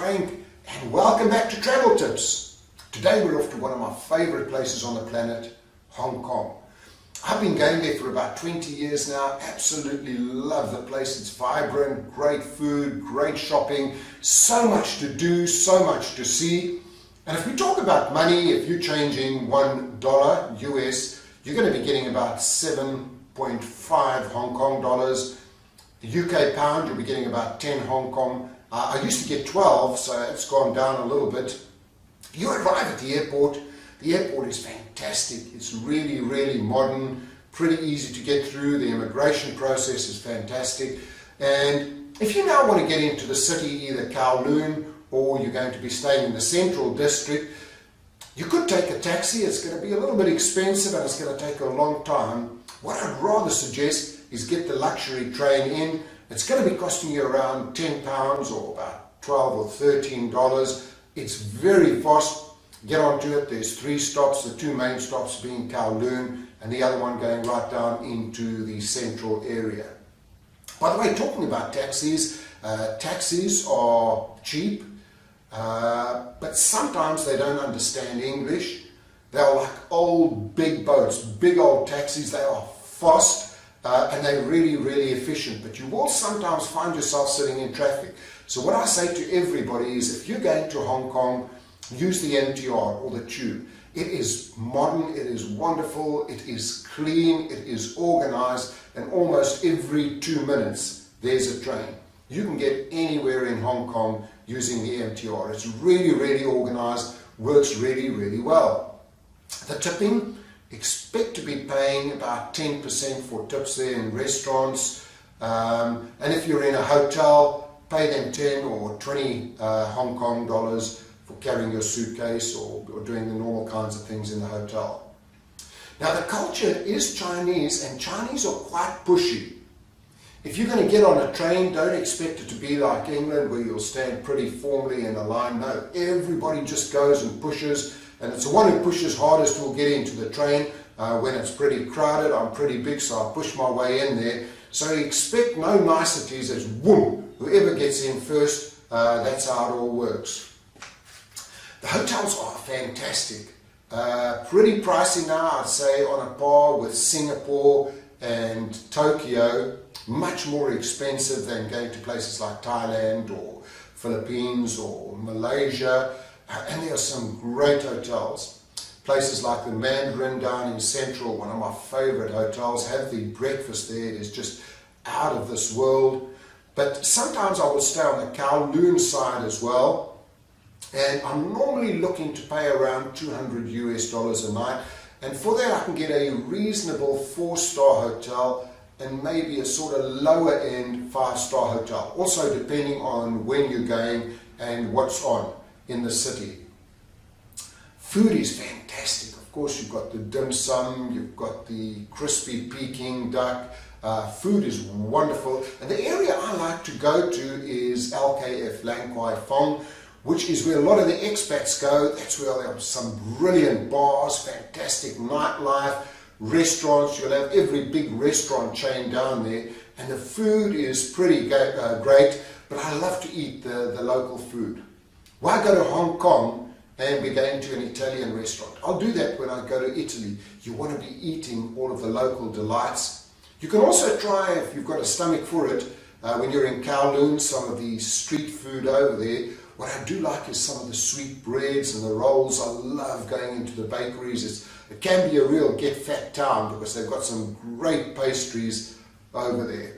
Frank, and welcome back to Travel Tips. Today we're off to one of my favorite places on the planet, Hong Kong. I've been going there for about 20 years now. Absolutely love the place. It's vibrant, great food, great shopping, so much to do, so much to see. And if we talk about money, if you're changing $1 US, you're going to be getting about 7.5 Hong Kong dollars. The UK pound, you'll be getting about 10 Hong Kong. I used to get 12, so it's gone down a little bit. You arrive at the airport. The airport is fantastic. It's really, really modern, pretty easy to get through. The immigration process is fantastic. And if you now want to get into the city, either Kowloon or you're going to be staying in the central district, you could take a taxi. It's going to be a little bit expensive and it's going to take a long time. What I'd rather suggest is get the luxury train in. It's going to be costing you around £10 or about $12 or $13. It's very fast. Get onto it. There's 3 stops, the 2 main stops being Kowloon and the other one going right down into the central area. By the way, talking about taxis, taxis are cheap, but sometimes they don't understand English. They're like old big boats, big old taxis. They are fast. And they're really, really efficient, but you will sometimes find yourself sitting in traffic. So what I say to everybody is, if you're going to Hong Kong, use the MTR or the tube. It is modern, it is wonderful, it is clean, it is organized, and almost every 2 minutes there's a train. You can get anywhere in Hong Kong using the MTR. It's really, really organized, works really, really well. The tipping, expect to be paying about 10% for tips there in restaurants, and if you're in a hotel, pay them 10 or 20 Hong Kong dollars for carrying your suitcase or doing the normal kinds of things in the hotel. Now the culture is Chinese, and Chinese are quite pushy. If you're going to get on a train, don't expect it to be like England where you'll stand pretty formally in a line. No, everybody just goes and pushes. And it's the one who pushes hardest who will get into the train when it's pretty crowded. I'm pretty big, so I push my way in there. So expect no niceties. It's boom, whoever gets in first, that's how it all works. The hotels are fantastic. Pretty pricey now, I'd say, on a par with Singapore and Tokyo. Much more expensive than going to places like Thailand or Philippines or Malaysia. And there are some great hotels. Places like the Mandarin down in Central, one of my favorite hotels. Have the breakfast there. It is just out of this world. But sometimes I will stay on the Kowloon side as well. And I'm normally looking to pay around $200 US a night. And for that I can get a reasonable 4-star hotel and maybe a sort of lower end 5-star hotel. Also depending on when you're going and what's on in the city. Food is fantastic. Of course, you've got the dim sum, you've got the crispy Peking duck. Food is wonderful. And the area I like to go to is LKF, Lang Kwai Fong, which is where a lot of the expats go. That's where there are some brilliant bars, fantastic nightlife, restaurants. You'll have every big restaurant chain down there. And the food is pretty great, but I love to eat the local food. Why go to Hong Kong and be going to an Italian restaurant? I'll do that when I go to Italy. You want to be eating all of the local delights. You can also try, if you've got a stomach for it, when you're in Kowloon, some of the street food over there. What I do like is some of the sweet breads and the rolls. I love going into the bakeries. It can be a real get fat town because they've got some great pastries over there.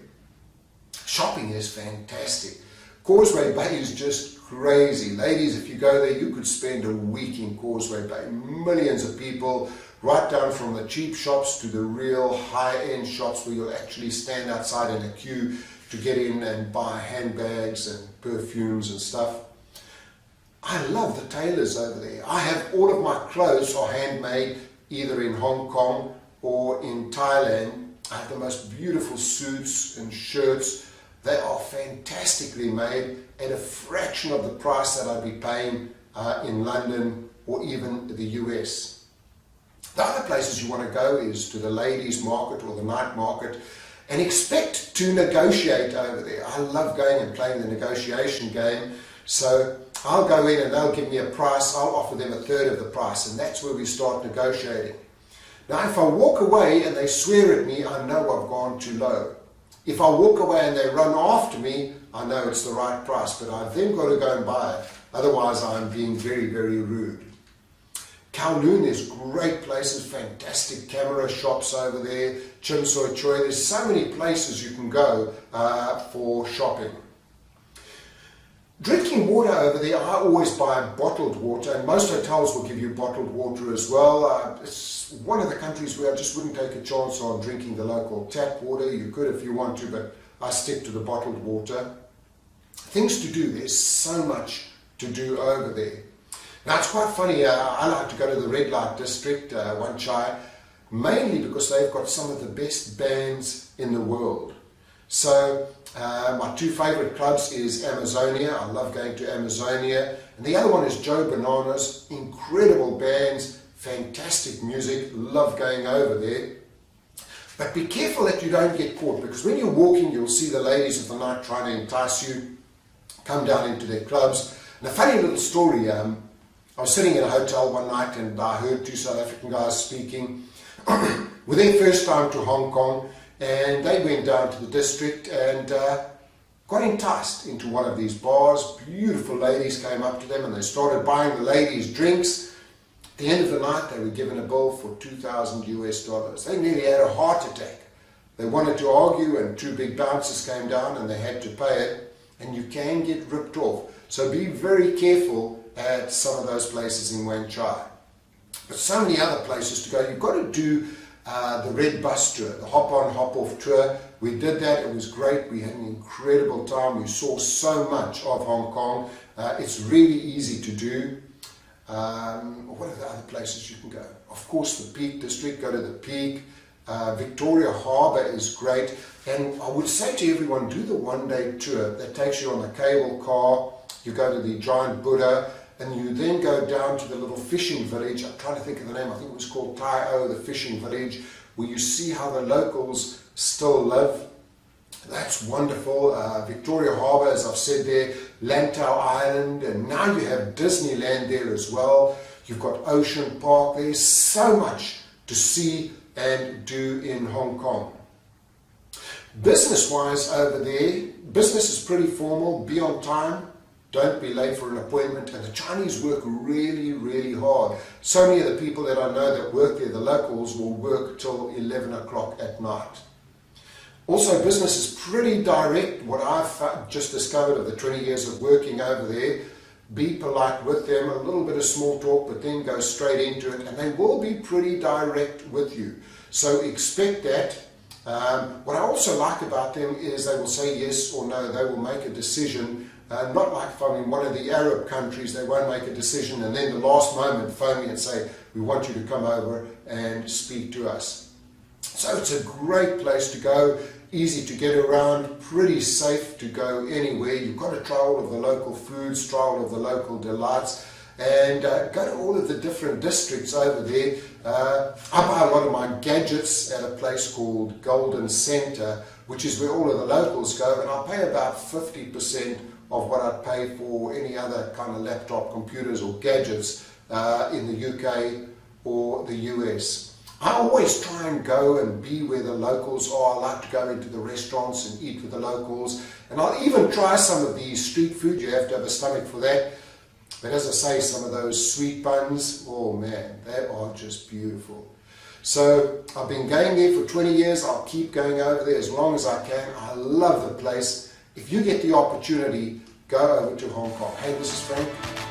Shopping is fantastic. Causeway Bay is just crazy. Ladies, if you go there, you could spend a week in Causeway Bay. Millions of people, right down from the cheap shops to the real high-end shops where you'll actually stand outside in a queue to get in and buy handbags and perfumes and stuff. I love the tailors over there. I have all of my clothes are handmade either in Hong Kong or in Thailand. I have the most beautiful suits and shirts. They are fantastically made at a fraction of the price that I'd be paying in London or even the US. The other places you want to go is to the ladies' market or the night market, and expect to negotiate over there. I love going and playing the negotiation game. So I'll go in and they'll give me a price, I'll offer them a third of the price, and that's where we start negotiating. Now if I walk away and they swear at me, I know I've gone too low. If I walk away and they run after me, I know it's the right price, but I've then got to go and buy it, otherwise I'm being very, very rude. Kowloon, there's great places, fantastic camera shops over there, Chim Soy Choi, there's so many places you can go for shopping. Drinking water over there, I always buy bottled water, and most hotels will give you bottled water as well. It's one of the countries where I just wouldn't take a chance on drinking the local tap water. You could if you want to, but I stick to the bottled water. Things to do, there's so much to do over there. Now it's quite funny, I like to go to the red light district, Wan Chai, mainly because they've got some of the best bands in the world. So my two favorite clubs is Amazonia. I love going to Amazonia, and the other one is Joe Bananas. Incredible bands, fantastic music, love going over there. But be careful that you don't get caught, because when you're walking you'll see the ladies of the night trying to entice you, come down into their clubs. And a funny little story, I was sitting in a hotel one night and I heard two South African guys speaking with their first time to Hong Kong. And they went down to the district and got enticed into one of these bars. Beautiful ladies came up to them and they started buying the ladies drinks. At the end of the night they were given a bill for $2,000 US. They nearly had a heart attack. They wanted to argue and two big bouncers came down and they had to pay it, and you can get ripped off. So be very careful at some of those places in Wan Chai. But so many other places to go. You've got to do the red bus tour, the hop on hop off tour. We did that, it was great, we had an incredible time, we saw so much of Hong Kong. It's really easy to do. What are the other places you can go? Of course the Peak District, go to the Peak. Victoria Harbour is great, and I would say to everyone, do the one-day tour that takes you on the cable car. You go to the giant Buddha, and you then go down to the little fishing village. I'm trying to think of the name, I think it was called Tai O, the fishing village, where you see how the locals still live. That's wonderful. Victoria Harbour, as I've said there, Lantau Island, and now you have Disneyland there as well. You've got Ocean Park. There's so much to see and do in Hong Kong. Business-wise over there, business is pretty formal. Be on time. Don't be late for an appointment, and the Chinese work really, really hard. So many of the people that I know that work there, the locals, will work till 11 o'clock at night. Also, business is pretty direct. What I've just discovered of the 20 years of working over there, be polite with them, a little bit of small talk, but then go straight into it, and they will be pretty direct with you. So expect that. What I also like about them is they will say yes or no. They will make a decision. Not like from one of the Arab countries, they won't make a decision and then the last moment phone me and say, we want you to come over and speak to us. So it's a great place to go, easy to get around, pretty safe to go anywhere. You've got to try all of the local foods, try all of the local delights, and go to all of the different districts over there. I buy a lot of my gadgets at a place called Golden Centre, which is where all of the locals go, and I'll pay about 50% of what I'd pay for any other kind of laptop, computers or gadgets in the UK or the US. I always try and go and be where the locals are. I like to go into the restaurants and eat with the locals, and I'll even try some of the street food. You have to have a stomach for that. But as I say, some of those sweet buns, oh man, they are just beautiful. So I've been going there for 20 years. I'll keep going over there as long as I can. I love the place. If you get the opportunity, go over to Hong Kong. Hey, this is Frank.